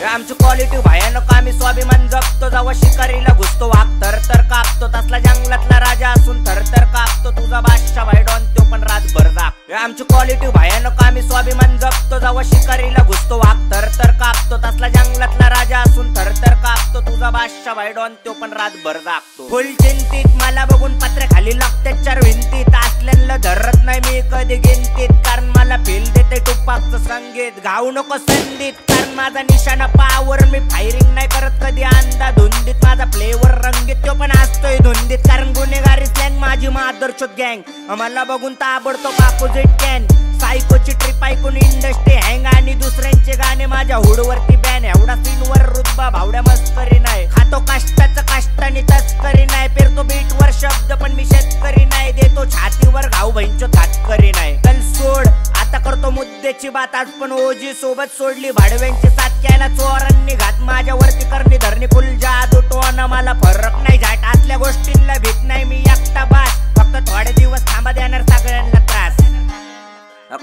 आमची क्वालिटी भयानक, आम्ही स्वाभिमान जपतो. जेव्हा शिकारीला घुसतो वाघ थरथर कापतो. तसला जंगलातला राजा असून थरथर कापतो. तुझा बादशाह भाई डॉन तो पण रातभर जागतो. आमची क्वालिटी भयानक, आम्ही स्वाभिमान जपतो. जेव्हा शिकारीला घुसतो वाघ थरथर कापतो. तसला जंगलातला राजा असून थरथर कापतो. तुझा बादशाह भाई डॉन तो पण रातभर जागतो. फुल चिंतित मला बघून पत्रे खाली लागते चार भिंतीत. असल्यांना धरत नाही मी कधी गिनतीत, कारण मला फील देते टुपाकचं संगीत. गाऊ नको संधीत, कारण माझा निशाणा पावर. मी फायरिंग नाही करत कधी अंधा धुंदीत. माझा फ्लेवर रंगीत तो पण असतोय धुंदीत, कारण गुन्हेगारी स्लँग माझी मादरचोद गँग. मला बघून ताबडतोब अपोजिट कॅन. सायकोची ट्रिप ऐकून इंडस्ट्री हँग, आणि दुसऱ्यांचे गाणे माझ्या हुडवरती बॅन. एवढा सीनवर रुतबा भावड्या मस्करी नाही. खातो कष्टाचं कष्टाने तस्करी नाही. पेरतो बीटवर शब्द पण मी शेतकरी नाही. देतो छातीवर घाव बहिंचो तात्करी नाही. चल सोड आता करतो मुद्द्याची बात. आज पण ओजी सोबत सोडली भाडव्यांची साथ. केला चोरांनी घात माझ्यावरती करणी धरणी फुल जादू टोना. मला फरक नाही झाट असल्या गोष्टींना भीत नाही मी एकटा बास. फक्त थोडे दिवस थांबा देणार सगळ्यांना त्रास.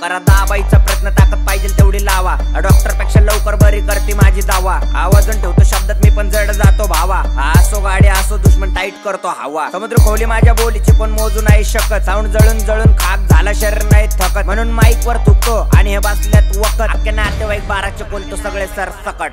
करा दाबाईचा प्रयत्न, ताकद पाहिजे तेवढी लावा. डॉक्टर पेक्षा लवकर बरी करते माझी दावा. आवाजून ठेवतो शब्दात मी पण जड जातो भावा. असो गाडी असो दुश्मन टाईट करतो हवा. समुद्र खोली माझ्या बोलीची पण मोजू नाही शकत. साऊंड जळून जळून खाक झाला शरीर नाही थकत. म्हणून माईक वर थुकतो आणि हे बसल्यात वखत. अख्खे नातेवाईक बाराचे बोलतो सगळे सर सकट.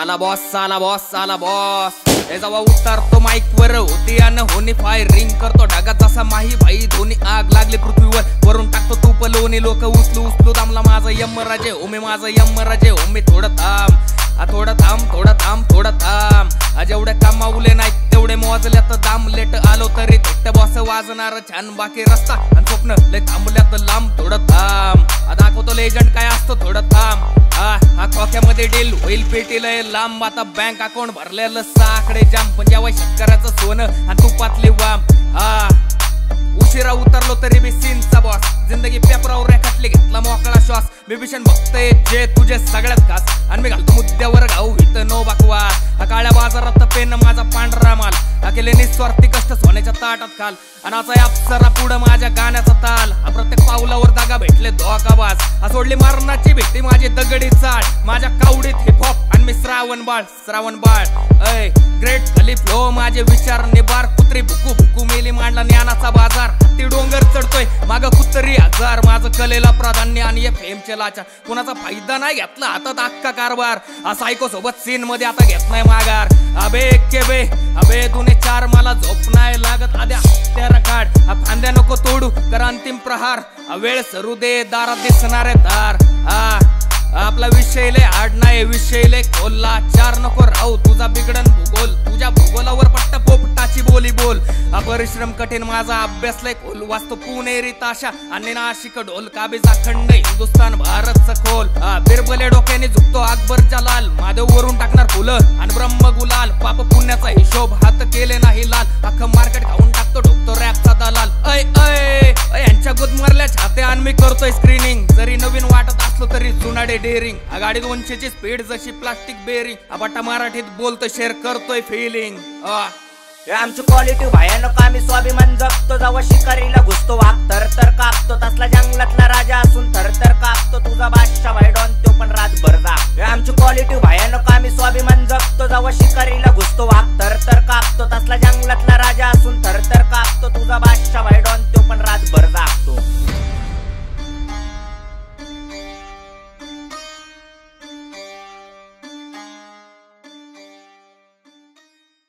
आला बॉस आला बॉस आला बॉस. जेव्हा उतरतो माईक वर होती अन होणी फायरिंग करतो ढगात जसा माही भाई धोनी. आग लागली पृथ्वीवर वरून टाकतो तूप लोणी. लोक उचलू उचलू दामला माझा यमराजे ओमे. माझा यमराजे ओमे. थोडं थांब थोडं थांब थोडं थांब थोडं थांब. जेवढे कमावले नाही तेवढे मोजल्यात दाम. लेट आलो तरी थट्ट बॉस वाजणार छान. बाकी रस्ता आणि स्वप्न लय थांबल्यात लांब. थोडं थांब दाखवतो लेजंड काय असतं. थोडं थांब हा खोक्यामध्ये डील होईल पेटीला लांब. आता बँक अकाउंट भरलेलं साकडे जाम. पण जेव्हा शेतकऱ्याचं सोनं आणि तुपातले वाम. उशिरा उतरलो तरी मी सीनचा बॉस. जिंदगी पेपरावर रेखाटली घेतला मोकळा श्वास. मी भीषण बघतोय जे तुझे सगळ्यात खास. आणि मी घालतो मुद्द्यावर घाऊ इथं नो बकवास. काळ्या बाजारात पेन माझा पांढरा माल. केले निस्वार्थी कष्ट सोन्याच्या ताटात खाल. आणि आता अप्सरा पुढं माझ्या गाण्याचा ताल. प्रत्येक पावलावर जागा भेटले धोकाबाज. सोडली मरणाची भीती माझी दगडी चाळ. माझ्या कावडीत हिपहॉप आणि मी श्रावण बाळ. ऐ ग्रेट खाली फ्लो माझे विचार निबार. कुत्री भुकू भुकू मेली मांडला ज्ञानाचा बाजार. ती डोंगर चढतोय माग कुत्री हजार. माझं कलेला प्राधान्य आणि या फेमचे लाचार. कुणाचा फायदा नाही घेतला हातात अख्खा कारभार. सायको सोबत सीन मध्ये आता घेत नाही माघार. अबे के अबे दुने चार. मला झोप नाही लागत आद्या त्याला काढ. फांद्या नको तोडू कर अंतिम प्रहार. वेळ सरू दे दारात दिसणारे दार. आपला विषय लय हाड नाही विषय लय खोलला. चार नको राहू तुझा बिघडन भूगोल. तुझ्या भूगोलावर पट्ट पोपटाची बोली बोल. परिश्रम कठीण माझा अभ्यास लय खोल. वाचतो पुणेरी ताशा आणि नाशिक ढोल. काबीजा खंड हिंदुस्थान भारत सखोल. बिरबले डोक्याने झुकतो अकबर जलाल. महादेव वरून टाकणार फुलं आणि ब्रह्म गुलाल. पाप पुण्याचा हिशोब हात केले नाही लाल. अख्खं मार्केट खाऊन टाकतो ढोकतो रॅपचा दलाल. यांच्या गुदमरल्या छात्या आणि मी करतोय स्क्रीनिंग. जरी नवीन वाटत असलो तरी जुनाडे डेअरिंग. गाडी 200ची स्पीड जशी प्लास्टिक बेरिंग. आबाटा मराठीत बोलतो शेअर करतोय फिलिंग. आमची क्वालिटी भयानक, आम्ही स्वाभिमान जपतो. जेव्हा शिकारीला घुसतो वाघ थरथर कापतो. तसला जंगलातला राजा असून थरथर कापतो. तुझा बादशाह भाई डॉन तो पण रातभर जागतो. आमची क्वालिटी भयानक, आम्ही स्वाभिमान जपतो. जेव्हा शिकारीला